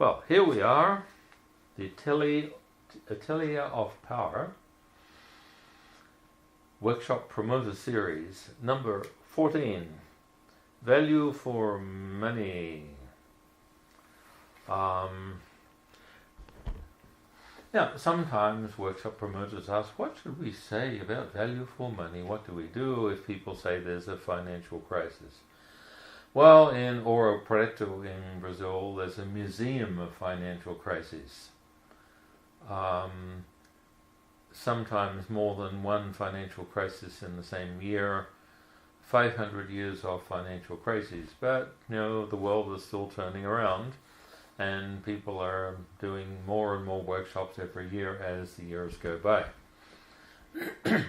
Well, here we are, the Atelier of Power, Workshop Promoter Series, number 14, Value for Money. Sometimes workshop promoters ask, what should we say about value for money? What do we do if people say there's a financial crisis? Well, in Ouro Preto in Brazil, there's a museum of financial crises. Sometimes more than one financial crisis in the same year, 500 years of financial crises. But, the world is still turning around, and people are doing more and more workshops every year as the years go by. In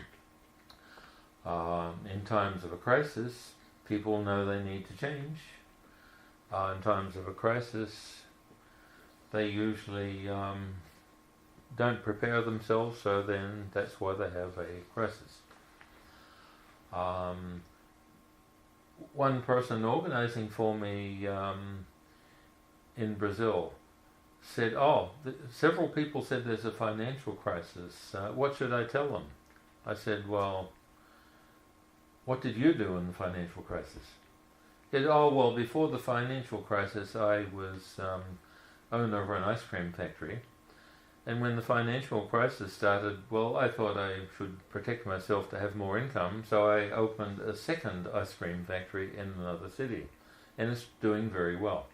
times of a crisis, people know they need to change. In times of a crisis, they usually don't prepare themselves, so then that's why they have a crisis. One person organizing for me in Brazil said, several people said there's a financial crisis. What should I tell them? I said, well, what did you do in the financial crisis? He said, before the financial crisis, I was owner of an ice cream factory. And when the financial crisis started, I thought I should protect myself to have more income, so I opened a second ice cream factory in another city. And it's doing very well.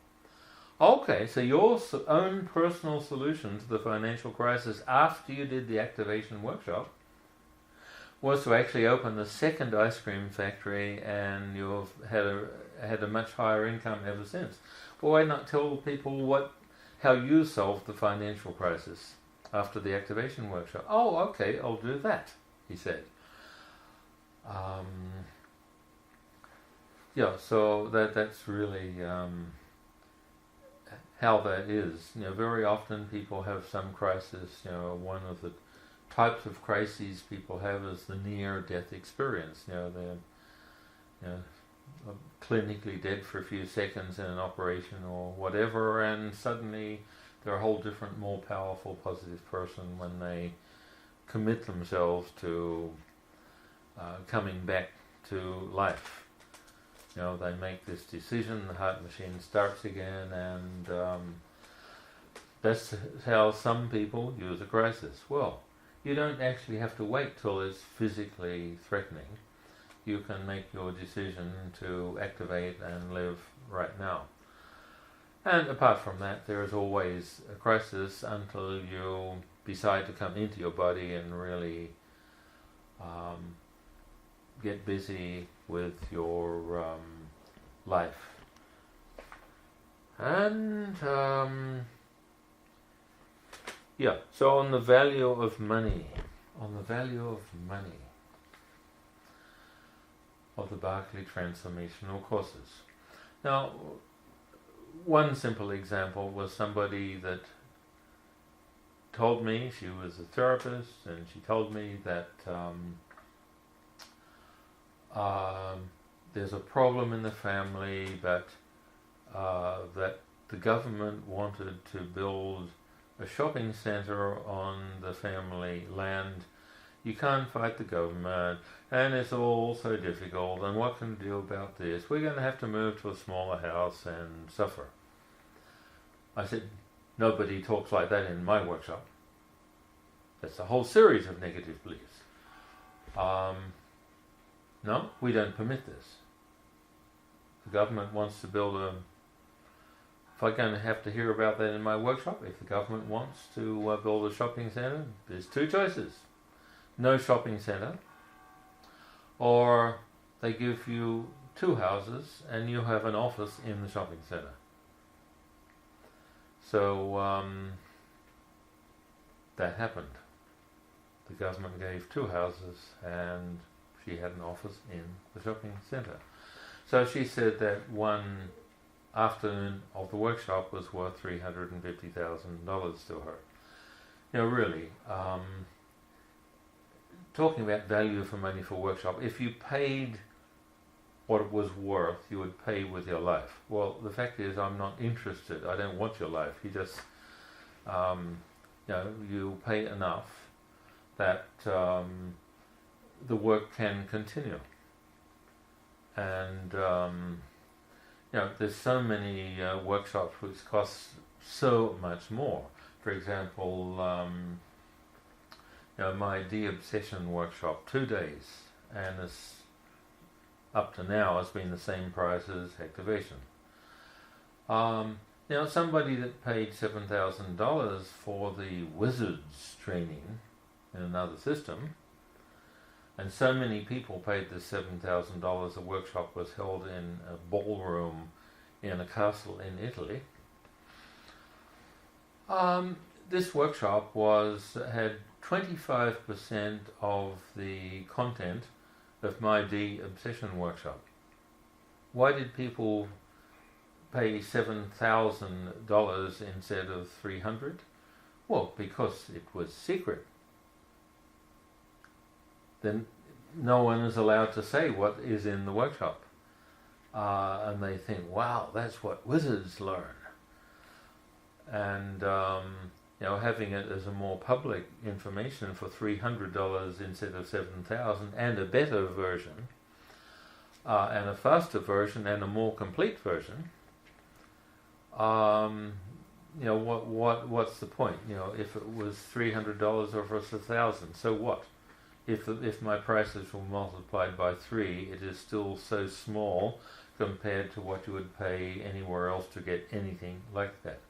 Okay, so your own personal solution to the financial crisis after you did the activation workshop was to actually open the second ice cream factory, and you've had a much higher income ever since. Well, why not tell people how you solved the financial crisis after the activation workshop? Oh, okay, I'll do that, he said. So that's really how that is. Very often people have some crisis. One of the types of crises people have is the near-death experience. They're clinically dead for a few seconds in an operation or whatever, and suddenly they're a whole different, more powerful, positive person when they commit themselves to coming back to life. They make this decision, the heart machine starts again, and that's how some people use a crisis. Well, you don't actually have to wait till it's physically threatening. You can make your decision to activate and live right now. And apart from that, there is always a crisis until you decide to come into your body and really get busy with your life. And so on the value of money, of the Barkley Transformational courses. Now, one simple example was somebody that told me, she was a therapist, and she told me that there's a problem in the family, but that the government wanted to build a shopping center on the family land. You can't fight the government, and it's all so difficult, and what can we do about this? We're going to have to move to a smaller house and suffer. I said, nobody talks like that in my workshop. That's a whole series of negative beliefs. No, we don't permit this. The government wants to build if I'm going to have to hear about that in my workshop, if the government wants to build a shopping center, there's two choices. No shopping center, or they give you two houses and you have an office in the shopping center. So that happened. The government gave two houses and she had an office in the shopping center. So she said that one afternoon of the workshop was worth $350,000 to her. Really, talking about value for money for workshop, if you paid what it was worth, you would pay with your life. Well, the fact is, I'm not interested. I don't want your life. You just, you pay enough that the work can continue. And there's so many workshops which cost so much more. For example, my de-obsession workshop, 2 days, and it's up to now has been the same price as activation. Somebody that paid $7,000 for the wizards training in another system, and so many people paid the $7,000. The workshop was held in a ballroom in a castle in Italy. This workshop had 25% of the content of my de-obsession workshop. Why did people pay $7,000 instead of $300? Well, because it was secret. Then no one is allowed to say what is in the workshop. And they think, wow, that's what wizards learn. And having it as a more public information for $300 instead of $7,000, and a better version, and a faster version, and a more complete version. What's the point? If it was $300 or if it's $1,000, so what? If my prices were multiplied by 3, it is still so small compared to what you would pay anywhere else to get anything like that.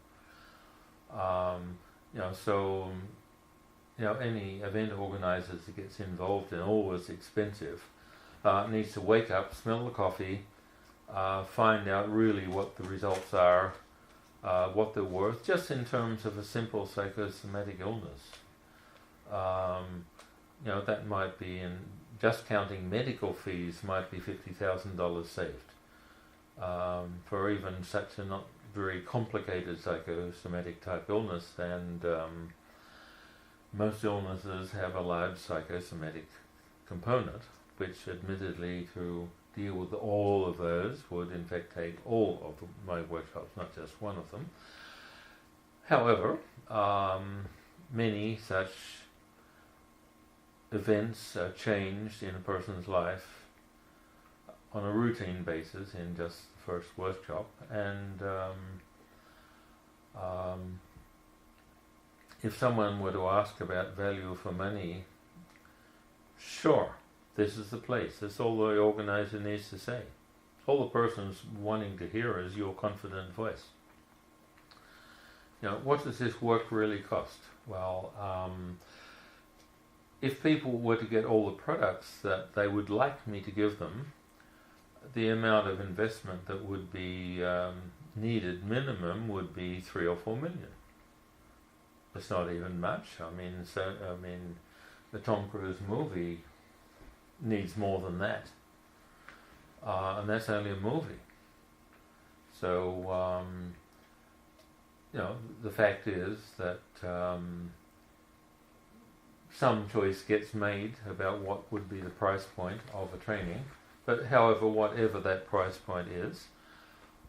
Any event organizer that gets involved in always expensive needs to wake up, smell the coffee, find out really what the results are, what they're worth, just in terms of a simple psychosomatic illness. That might be just counting medical fees might be $50,000 saved for even such a not very complicated psychosomatic type illness, and most illnesses have a large psychosomatic component, which admittedly to deal with all of those would in fact take all of my workshops, not just one of them. However, many such events are changed in a person's life on a routine basis in just the first workshop, and if someone were to ask about value for money, sure, this is the place. That's all the organizer needs to say. All the person's wanting to hear is your confident voice. What does this work really cost? Well, if people were to get all the products that they would like me to give them, the amount of investment that would be needed minimum would be 3 or 4 million. It's not even much. The Tom Cruise movie needs more than that, and that's only a movie. So the fact is that some choice gets made about what would be the price point of a training. But however, whatever that price point is,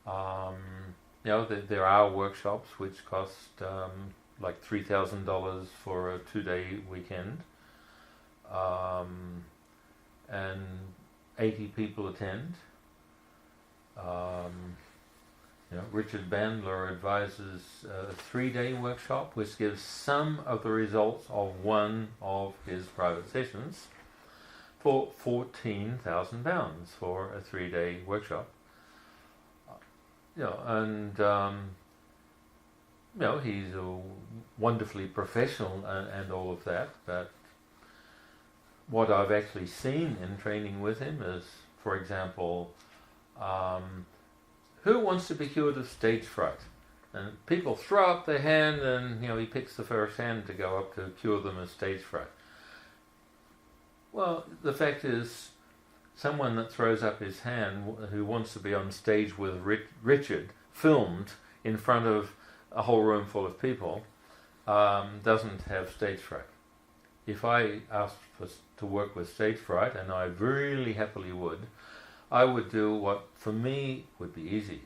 there are workshops which cost like $3,000 for a 2-day weekend, and 80 people attend. Richard Bandler advises a 3-day workshop which gives some of the results of one of his private sessions for £14,000 for a 3-day workshop. He's a wonderfully professional and all of that, but what I've actually seen in training with him is, for example, who wants to be cured of stage fright? And people throw up their hand, and he picks the first hand to go up to cure them of stage fright. Well, the fact is, someone that throws up his hand who wants to be on stage with Richard, filmed in front of a whole room full of people, doesn't have stage fright. If I asked to work with stage fright, and I really happily would, I would do what for me would be easy.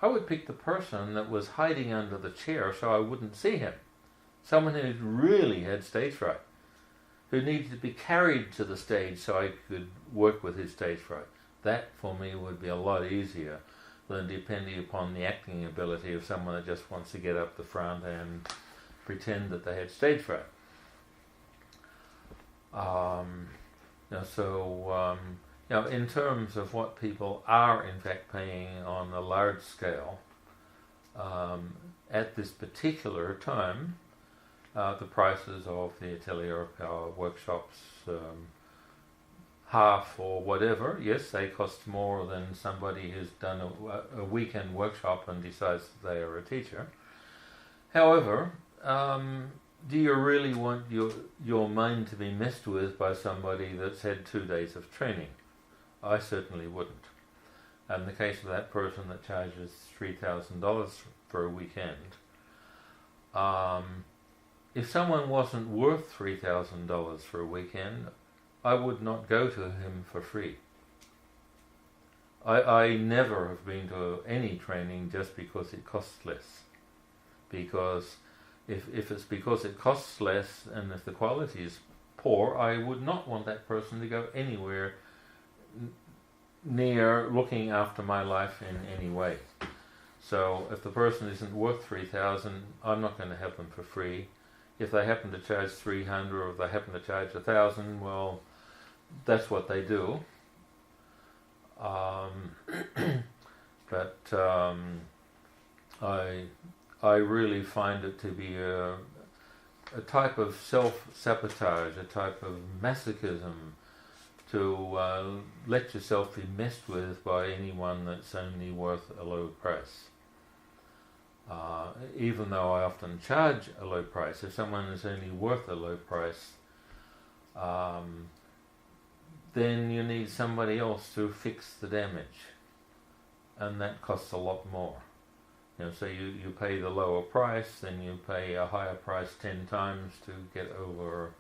I would pick the person that was hiding under the chair so I wouldn't see him. Someone who really had stage fright, who needed to be carried to the stage so I could work with his stage fright. That for me would be a lot easier than depending upon the acting ability of someone that just wants to get up the front and pretend that they had stage fright. In terms of what people are in fact paying on a large scale, at this particular time, the prices of the atelier power workshops, half or whatever, yes, they cost more than somebody who's done a weekend workshop and decides that they are a teacher. However, do you really want your mind to be messed with by somebody that's had 2 days of training? I certainly wouldn't. And in the case of that person that charges $3,000 for a weekend, if someone wasn't worth $3,000 for a weekend, I would not go to him for free. I never have been to any training just because it costs less. Because if it's because it costs less and if the quality is poor, I would not want that person to go anywhere near looking after my life in any way. So if the person isn't worth $3,000, I'm not going to have them for free. If they happen to charge $300 or if they happen to charge $1,000, well, that's what they do. I really find it to be a type of self-sabotage, a type of masochism to let yourself be messed with by anyone that's only worth a low price. Even though I often charge a low price, if someone is only worth a low price, then you need somebody else to fix the damage, and that costs a lot more. So you pay the lower price, then you pay a higher price 10 times to get over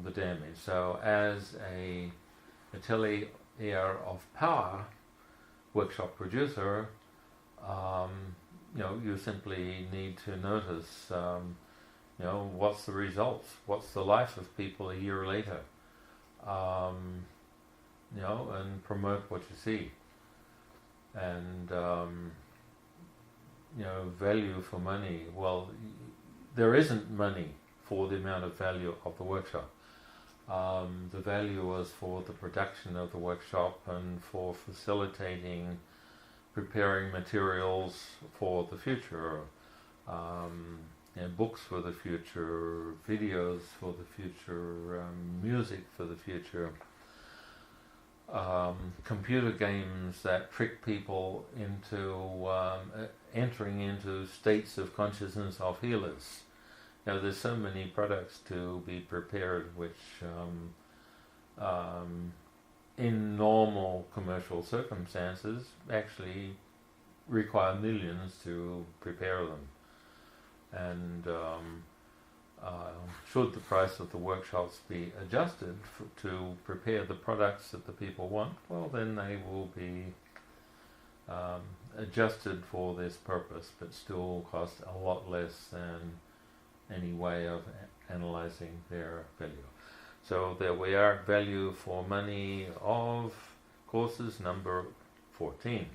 the damage. So as a atelier of power workshop producer, you simply need to notice, what's the results, what's the life of people a year later, and promote what you see. And value for money. Well, there isn't money for the amount of value of the workshop. The value was for the production of the workshop and for facilitating, preparing materials for the future, books for the future, videos for the future, music for the future. Computer games that trick people into entering into states of consciousness of healers. There's so many products to be prepared which in normal commercial circumstances actually require millions to prepare them. And should the price of the workshops be adjusted to prepare the products that the people want, well then they will be adjusted for this purpose, but still cost a lot less than any way of analyzing their value. So there we are, value for money of courses number 14.